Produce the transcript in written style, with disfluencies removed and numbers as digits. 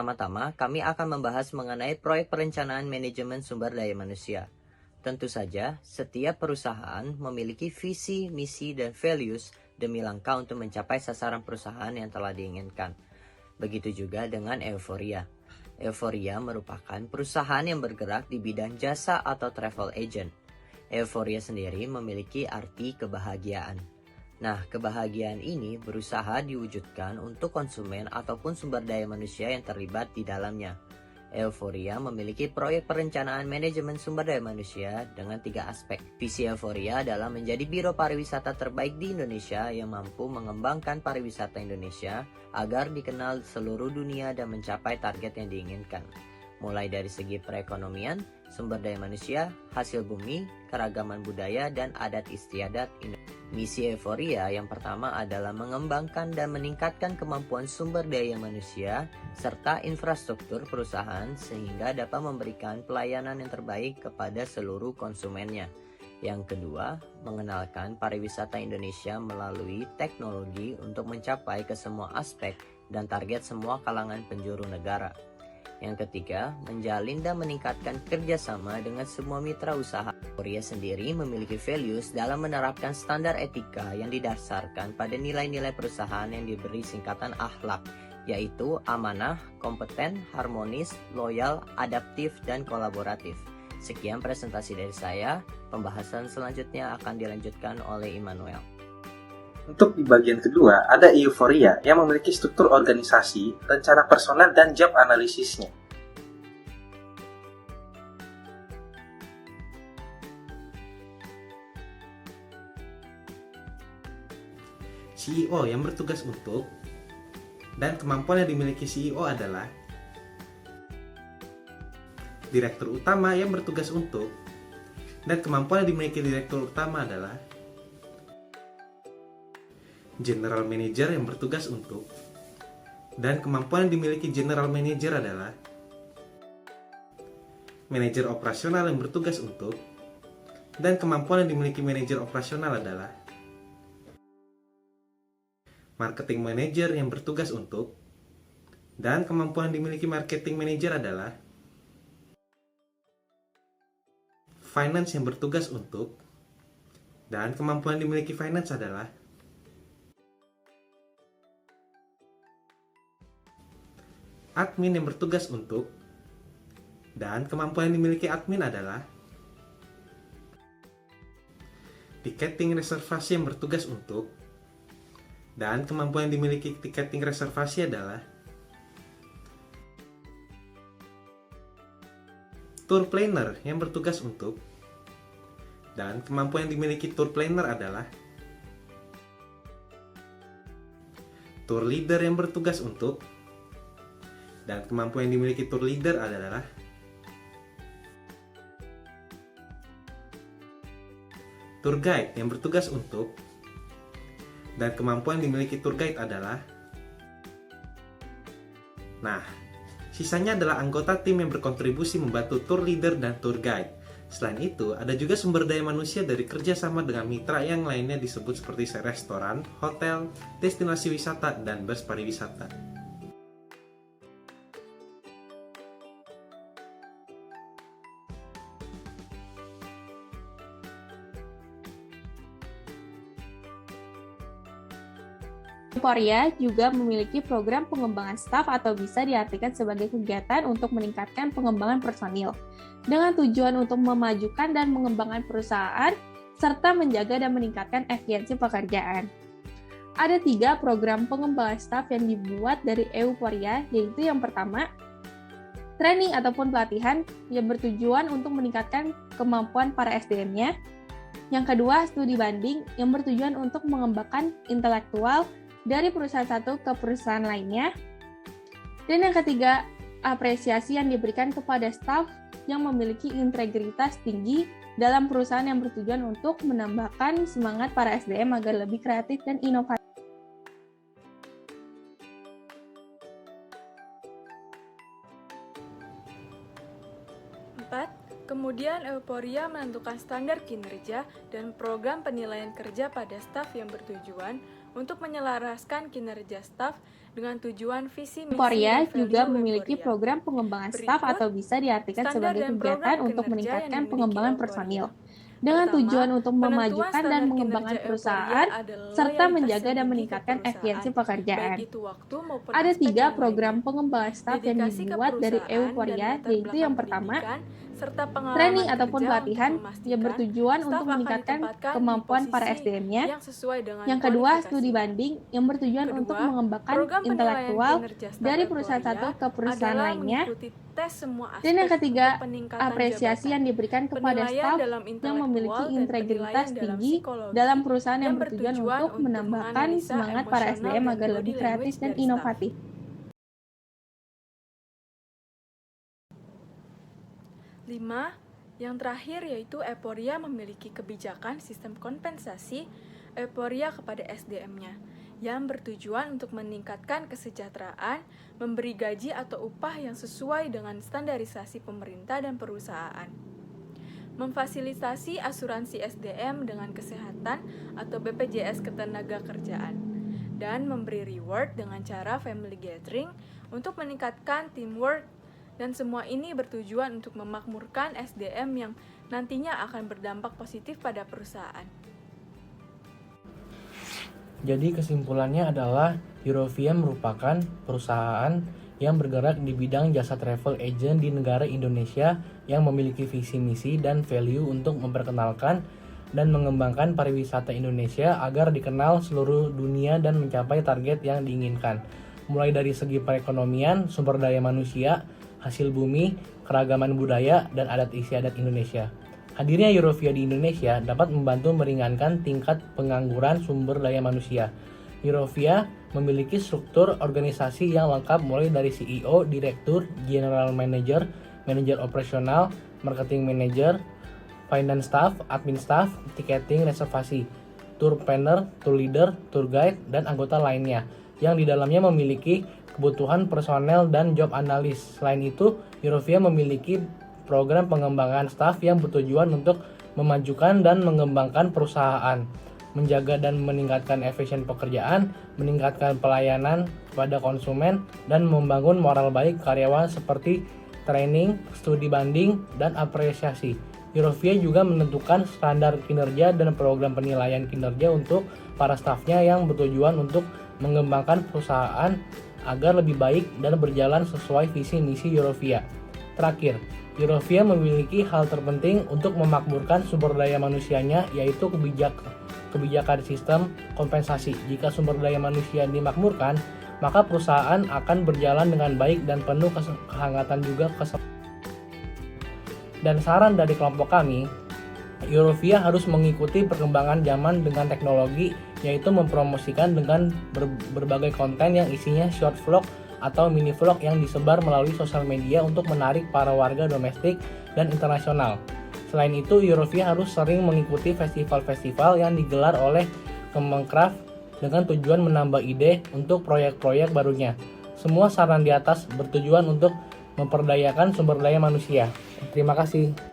Pertama-tama, kami akan membahas mengenai proyek perencanaan manajemen sumber daya manusia. Tentu saja, setiap perusahaan memiliki visi, misi, dan values demi langkah untuk mencapai sasaran perusahaan yang telah diinginkan. Begitu juga dengan Euforia. Euforia merupakan perusahaan yang bergerak di bidang jasa atau travel agent. Euforia sendiri memiliki arti kebahagiaan. Nah, kebahagiaan ini berusaha diwujudkan untuk konsumen ataupun sumber daya manusia yang terlibat di dalamnya. Euforia memiliki proyek perencanaan manajemen sumber daya manusia dengan 3 aspek. Visi Euforia adalah menjadi biro pariwisata terbaik di Indonesia yang mampu mengembangkan pariwisata Indonesia agar dikenal seluruh dunia dan mencapai target yang diinginkan. Mulai dari segi perekonomian, sumber daya manusia, hasil bumi, keragaman budaya, dan adat istiadat Indonesia. Misi Euforia yang pertama adalah mengembangkan dan meningkatkan kemampuan sumber daya manusia serta infrastruktur perusahaan sehingga dapat memberikan pelayanan yang terbaik kepada seluruh konsumennya. Yang kedua, mengenalkan pariwisata Indonesia melalui teknologi untuk mencapai ke semua aspek dan target semua kalangan penjuru negara. Yang ketiga, menjalin dan meningkatkan kerjasama dengan semua mitra usaha. Korea sendiri memiliki values dalam menerapkan standar etika yang didasarkan pada nilai-nilai perusahaan yang diberi singkatan akhlak, yaitu amanah, kompeten, harmonis, loyal, adaptif, dan kolaboratif. Sekian presentasi dari saya, pembahasan selanjutnya akan dilanjutkan oleh Immanuel. Untuk di bagian kedua, ada Euforia yang memiliki struktur organisasi, rencana personel, dan job analisisnya. CEO yang bertugas untuk dan kemampuan yang dimiliki CEO adalah Direktur utama yang bertugas untuk dan kemampuan yang dimiliki Direktur utama adalah General Manager yang bertugas untuk dan kemampuan yang dimiliki General Manager adalah Manajer operasional yang bertugas untuk dan kemampuan yang dimiliki Manajer operasional adalah Marketing Manager yang bertugas untuk dan kemampuan yang dimiliki Marketing Manager adalah Finance yang bertugas untuk dan kemampuan yang dimiliki Finance adalah Admin yang bertugas untuk dan kemampuan yang dimiliki admin adalah Tiketing reservasi yang bertugas untuk dan kemampuan yang dimiliki tiketing reservasi adalah Tour planner yang bertugas untuk dan kemampuan yang dimiliki tour planner adalah Tour leader yang bertugas untuk dan kemampuan yang dimiliki tour leader adalah Tour guide yang bertugas untuk dan kemampuan yang dimiliki tour guide adalah sisanya adalah anggota tim yang berkontribusi membantu tour leader dan tour guide. Selain itu, ada juga sumber daya manusia dari kerjasama dengan mitra yang lainnya disebut seperti restoran, hotel, destinasi wisata, dan bus pariwisata. Euforia juga memiliki program pengembangan staf atau bisa diartikan sebagai kegiatan untuk meningkatkan pengembangan personil dengan tujuan untuk memajukan dan mengembangkan perusahaan serta menjaga dan meningkatkan efisiensi pekerjaan. Ada 3 program pengembangan staf yang dibuat dari Euforia, yaitu yang pertama, training ataupun pelatihan yang bertujuan untuk meningkatkan kemampuan para SDM-nya. Yang kedua, studi banding yang bertujuan untuk mengembangkan intelektual dari perusahaan satu ke perusahaan lainnya. Dan yang ketiga, apresiasi yang diberikan kepada staf yang memiliki integritas tinggi dalam perusahaan yang bertujuan untuk menambahkan semangat para SDM agar lebih kreatif dan inovatif. Kemudian Euforia menentukan standar kinerja dan program penilaian kerja pada staf yang bertujuan untuk menyelaraskan kinerja staf dengan tujuan visi misi Emporia dan juga value memiliki Emporia. program pengembangan staf Berikut, atau bisa diartikan standar sebagai dan kegiatan program untuk kinerja meningkatkan yang dimiliki pengembangan Emporia. personil dengan Pertama, tujuan untuk penentuan memajukan dan standar mengembangkan kinerja perusahaan Emporia adalah serta loyalitas menjaga yang dan tinggi ke meningkatkan perusahaan, efisiensi pekerjaan. baik itu waktu maupun Ada aspek 3 yang program lainnya. pengembangan staf yang Dedikasi ke dibuat dari perusahaan dan Euforia, latar yaitu belakang yang pertama, pendidikan, serta pengalaman training ataupun kerja pelatihan untuk memastikan yang bertujuan staf untuk akan meningkatkan ditempatkan di kemampuan para posisi SDM-nya. yang sesuai dengan Yang kedua, studi kualifikasinya. banding yang bertujuan Kedua, untuk mengembangkan program penilaian intelektual kinerja staf dari perusahaan Euforia satu ke perusahaan adalah lainnya. mengikuti tes semua aspek Dan yang ketiga, untuk peningkatan apresiasi jabatan. yang diberikan kepada Penilaian staf dalam yang intelektual memiliki dan integritas penilaian dalam tinggi psikologi dalam perusahaan yang yang bertujuan bertujuan untuk untuk menambahkan menganalisa semangat para emosional SDM dan agar body lebih language kreatif dan dari staf. inovatif. 5. Yang terakhir yaitu Euforia memiliki kebijakan sistem kompensasi Euforia kepada SDM-nya yang bertujuan untuk meningkatkan kesejahteraan, memberi gaji atau upah yang sesuai dengan standarisasi pemerintah dan perusahaan. Memfasilitasi asuransi SDM dengan kesehatan atau BPJS Ketenagakerjaan dan memberi reward dengan cara family gathering untuk meningkatkan teamwork. Dan semua ini bertujuan untuk memakmurkan SDM yang nantinya akan berdampak positif pada perusahaan. Jadi kesimpulannya adalah Eurovia merupakan perusahaan yang bergerak di bidang jasa travel agent di negara Indonesia yang memiliki visi misi dan value untuk memperkenalkan dan mengembangkan pariwisata Indonesia agar dikenal seluruh dunia dan mencapai target yang diinginkan. Mulai dari segi perekonomian, sumber daya manusia, hasil bumi, keragaman budaya, dan adat istiadat Indonesia. Hadirnya Eurovia di Indonesia dapat membantu meringankan tingkat pengangguran sumber daya manusia. Eurovia memiliki struktur organisasi yang lengkap mulai dari CEO, Direktur, General Manager, Manajer Operasional, Marketing Manager, Finance Staff, Admin Staff, Ticketing, Reservasi, Tour Planner, Tour Leader, Tour Guide, dan anggota lainnya yang di dalamnya memiliki kebutuhan personel dan job analis. Selain itu, Eurovia memiliki program pengembangan staf yang bertujuan untuk memajukan dan mengembangkan perusahaan, menjaga dan meningkatkan efisien pekerjaan, meningkatkan pelayanan kepada konsumen, dan membangun moral baik karyawan seperti training, studi banding, dan apresiasi. Eurovia juga menentukan standar kinerja dan program penilaian kinerja untuk para stafnya yang bertujuan untuk mengembangkan perusahaan agar lebih baik dan berjalan sesuai visi misi Eurovia. Terakhir, Eurovia memiliki hal terpenting untuk memakmurkan sumber daya manusianya, yaitu kebijakan sistem kompensasi. Jika sumber daya manusia dimakmurkan, maka perusahaan akan berjalan dengan baik dan penuh kehangatan juga Dan saran dari kelompok kami, Eurovia harus mengikuti perkembangan zaman dengan teknologi, yaitu mempromosikan dengan berbagai konten yang isinya short vlog atau mini vlog yang disebar melalui sosial media untuk menarik para warga domestik dan internasional. Selain itu, Eurovia harus sering mengikuti festival-festival yang digelar oleh Kemenkraf dengan tujuan menambah ide untuk proyek-proyek barunya. Semua saran di atas bertujuan untuk memperdayakan sumber daya manusia. Terima kasih.